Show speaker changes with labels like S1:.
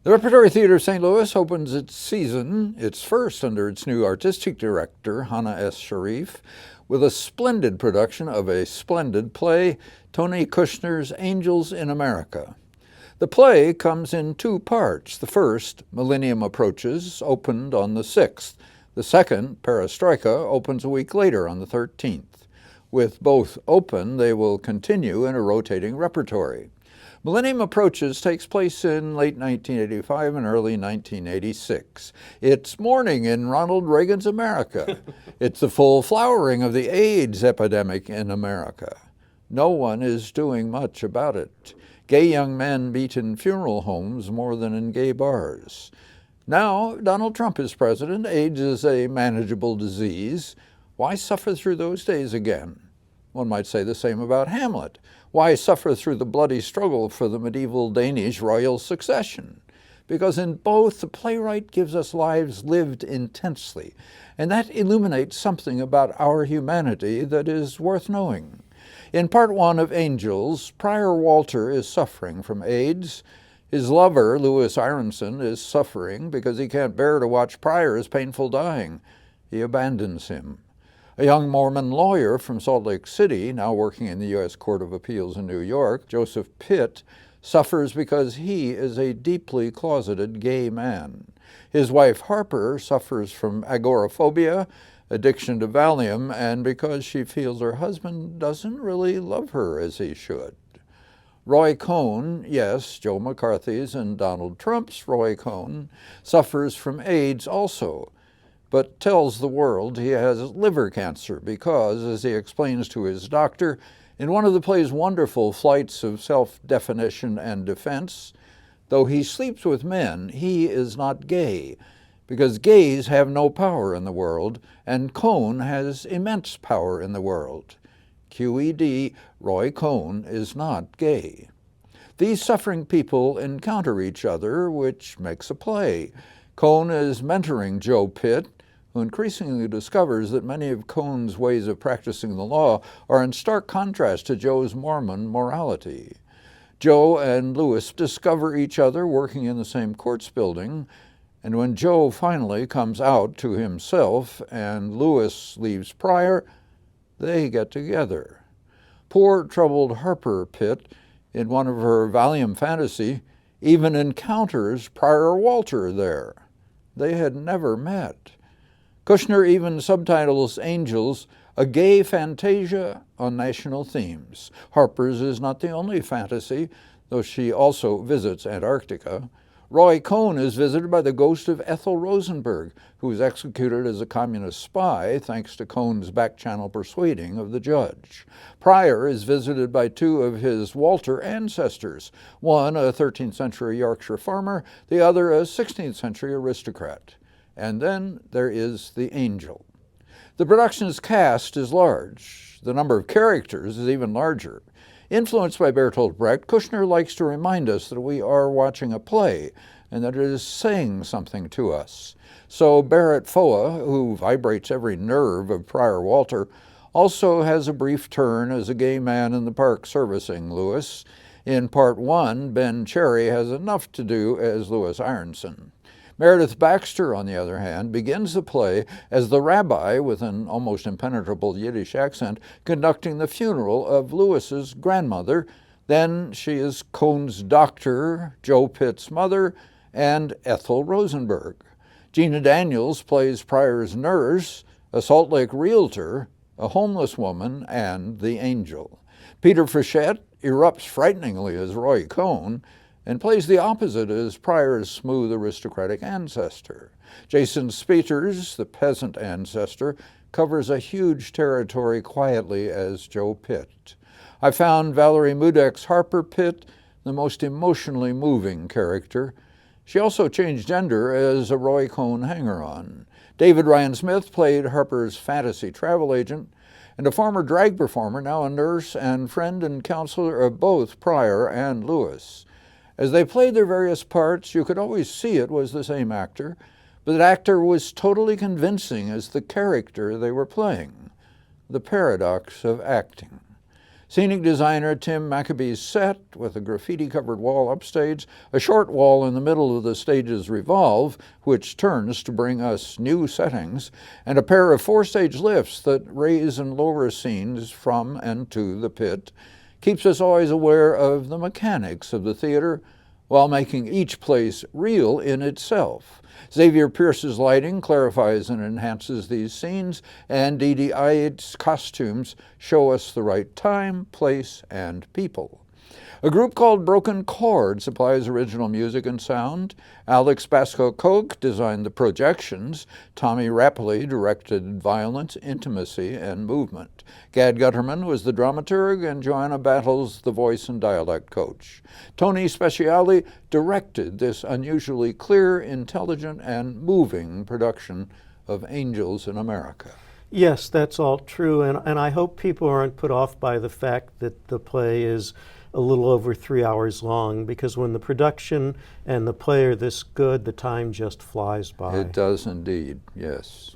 S1: The Repertory Theater of St. Louis opens its season, its first under its new artistic director, Hannah S. Sharif, with a splendid production of a splendid play, Tony Kushner's Angels in America. The play comes in two parts. The first, Millennium Approaches, opened on the 6th. The second, Perestroika, opens a week later on the 13th. With both open, they will continue in a rotating repertory. Millennium Approaches takes place in late 1985 and early 1986. It's morning in Ronald Reagan's America. It's the full flowering of the AIDS epidemic in America. No one is doing much about it. Gay young men meet in funeral homes more than in gay bars. Now, Donald Trump is president. AIDS is a manageable disease. Why suffer through those days again? One might say the same about Hamlet. Why suffer through the bloody struggle for the medieval Danish royal succession? Because in both, the playwright gives us lives lived intensely, and that illuminates something about our humanity that is worth knowing. In part one of Angels, Prior Walter is suffering from AIDS. His lover, Louis Aronson, is suffering because he can't bear to watch Prior's painful dying. He abandons him. A young Mormon lawyer from Salt Lake City, now working in the U.S. Court of Appeals in New York, Joseph Pitt, suffers because he is a deeply closeted gay man. His wife Harper suffers from agoraphobia, addiction to Valium, and because she feels her husband doesn't really love her as he should. Roy Cohn, yes, Joe McCarthy's and Donald Trump's Roy Cohn, suffers from AIDS also, but tells the world he has liver cancer because, as he explains to his doctor, in one of the play's wonderful flights of self-definition and defense, though he sleeps with men, he is not gay, because gays have no power in the world, and Cohn has immense power in the world. QED, Roy Cohn is not gay. These suffering people encounter each other, which makes a play. Cohn is mentoring Joe Pitt, who increasingly discovers that many of Cohn's ways of practicing the law are in stark contrast to Joe's Mormon morality. Joe and Louis discover each other working in the same courts building, and when Joe finally comes out to himself and Louis leaves Prior, they get together. Poor troubled Harper Pitt, in one of her Valium fantasy, even encounters Prior Walter there. They had never met. Kushner even subtitles Angels, a gay fantasia on national themes. Harper's is not the only fantasy, though she also visits Antarctica. Roy Cohn is visited by the ghost of Ethel Rosenberg, who was executed as a communist spy thanks to Cohn's back-channel persuading of the judge. Prior is visited by two of his Walter ancestors, one a 13th century Yorkshire farmer, the other a 16th century aristocrat. And then there is the angel. The production's cast is large. The number of characters is even larger. Influenced by Bertolt Brecht, Kushner likes to remind us that we are watching a play and that it is saying something to us. So Barrett Foa, who vibrates every nerve of Prior Walter, also has a brief turn as a gay man in the park servicing Louis. In part one, Ben Cherry has enough to do as Louis Aronson. Meredith Baxter, on the other hand, begins the play as the rabbi, with an almost impenetrable Yiddish accent, conducting the funeral of Louis's grandmother. Then she is Cohn's doctor, Joe Pitt's mother, and Ethel Rosenberg. Gina Daniels plays Prior's nurse, a Salt Lake realtor, a homeless woman, and the angel. Peter Frechette erupts frighteningly as Roy Cohn, and plays the opposite as Prior's smooth aristocratic ancestor. Jason Speeters, the peasant ancestor, covers a huge territory quietly as Joe Pitt. I found Valerie Mudek's Harper Pitt the most emotionally moving character. She also changed gender as a Roy Cohn hanger-on. David Ryan Smith played Harper's fantasy travel agent, and a former drag performer, now a nurse and friend and counselor of both Prior and Louis. As they played their various parts, you could always see it was the same actor, but that actor was totally convincing as the character they were playing. The paradox of acting. Scenic designer Tim Maccabee's set, with a graffiti-covered wall upstage, a short wall in the middle of the stage's revolve, which turns to bring us new settings, and a pair of 4-stage lifts that raise and lower scenes from and to the pit, keeps us always aware of the mechanics of the theater while making each place real in itself. Xavier Pierce's lighting clarifies and enhances these scenes, and Dee Dee Ide's costumes show us the right time, place, and people. A group called Broken Chord supplies original music and sound. Alex Basco-Koch designed the projections. Tommy Rapley directed violence, intimacy, and movement. Gad Gutterman was the dramaturg, and Joanna Battles the voice and dialect coach. Tony Speciale directed this unusually clear, intelligent, and moving production of Angels in America.
S2: Yes, that's all true, and I hope people aren't put off by the fact that the play is a little over 3 hours long, because when the production and the play are this good, the time just flies by.
S1: It does indeed, yes.